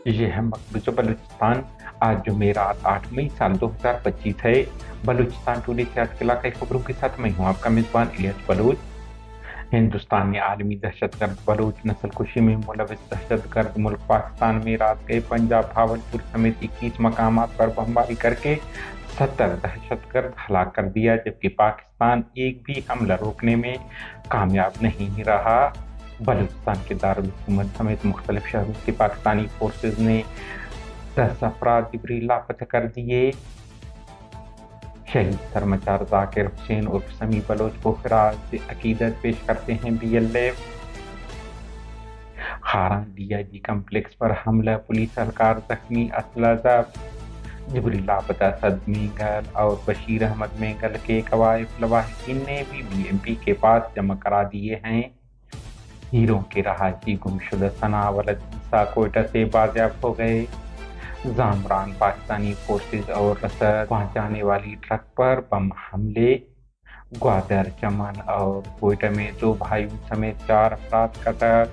ये है मकबूजा बलूचिस्तान। आज जुमेरात 8 मई साल 2025 है। बलूचिस्तान टुडे से आज के इलाकाई खबरों के साथ मैं हूँ आपका मेजबान इलियास बलूच। हिंदुस्तान ने आलमी दहशतगर्द बलूच नस्लकुशी में मुलविस दहशतगर्द मुल्क पाकिस्तान में रात गए पंजाब भावलपुर समेत 21 मकामात पर बमबारी करके 70 दहशतगर्द हलाक कर दिया, जबकि पाकिस्तान एक भी हमला रोकने में कामयाब नहीं रहा। बलूचिस्तान के दारुल हुकूमत समेत मुख्तलिफ शहरों से पाकिस्तानी फोर्सेज ने 10 अफराद दिबरी लापता कर दिए। शहीद सरमचार जाकिर हुसैन उर्फ समी बलोच को खिराज अकीदत पेश करते हैं BLF। खारान DIG कम्प्लेक्स पर हमला, पुलिस एहलकार जख्मी, असला जब्त। जिबरी लापता सद मेंगल और बशीर अहमद मेंगल के कवायफ लवाहिकीन ने भी BMP के पास जमा करा दिए हैं। हीरों के रहायशी गुमशुदा सना वलद ईसा कोयटा से बाजियाब हो गए। जामरान पाकिस्तानी फोर्सेज और रसद पहुंचाने वाली ट्रक पर बम हमले। ग्वादर, चमन और कोयटा में 2 भाइयों समेत 4 अफराद कत्ल।